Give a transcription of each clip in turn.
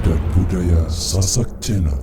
Adat Budaya Sasak Channel.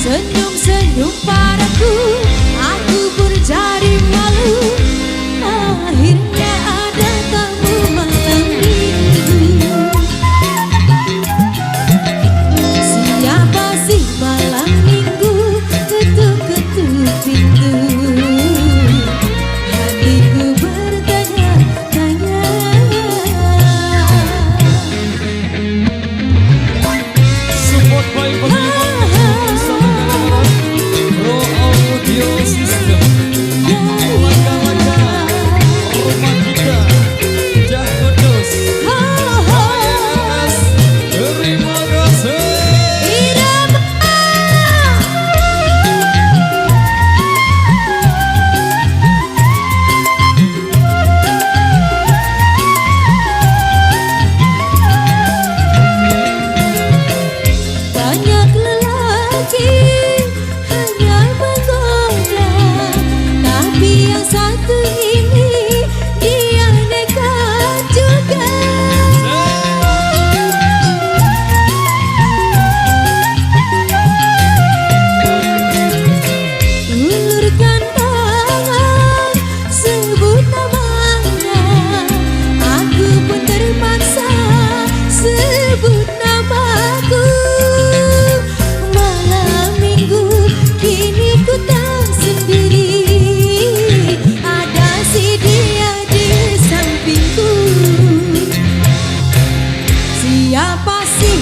Senyum-senyum padaku, aku pun jadi malu. Akhirnya ada tamu malam minggu. Siapa sih malam minggu ketuk-ketuk pintu? Hatiku bertanya-tanya. Support by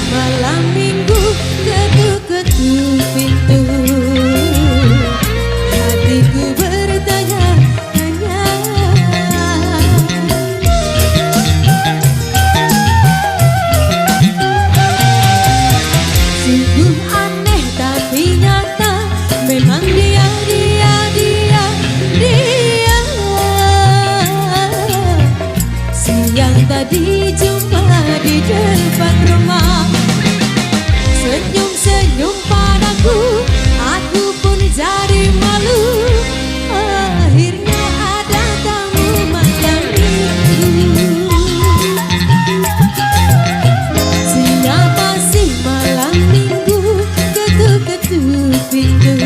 malam minggu ketuk-ketuk pintu. Hatiku bertanya-tanya. Sungguh aneh tapi nyata, memang dia. Siang tadi jumpa di depan rumah. Senyum-senyum padaku, aku pun jadi malu. Akhirnya ada tamu malam minggu. Siapa sih malam minggu ketuk-ketuk pintu?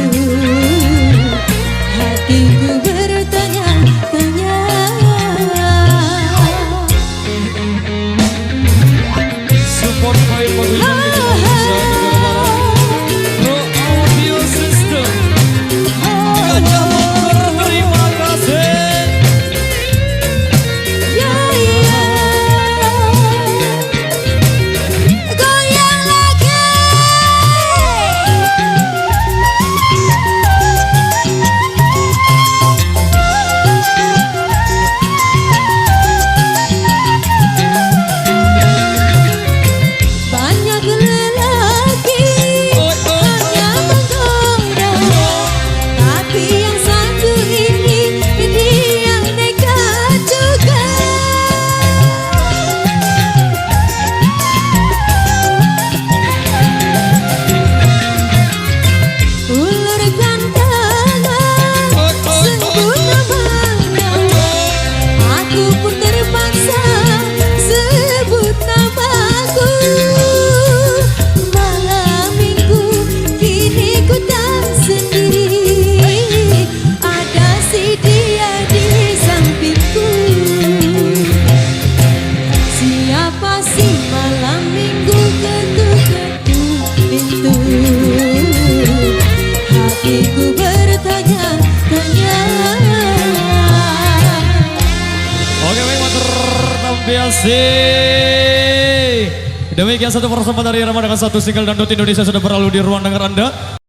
Hatiku bertanya-tanya. Support by Siapa sih malam minggu ketuk-ketuk pintu. Hatiku bertanya-tanya. Oke baik matur tampiasi. Demikian satu persembahan dari Rama dengan satu single dangdut Indonesia sudah berlalu di ruang dengar Anda.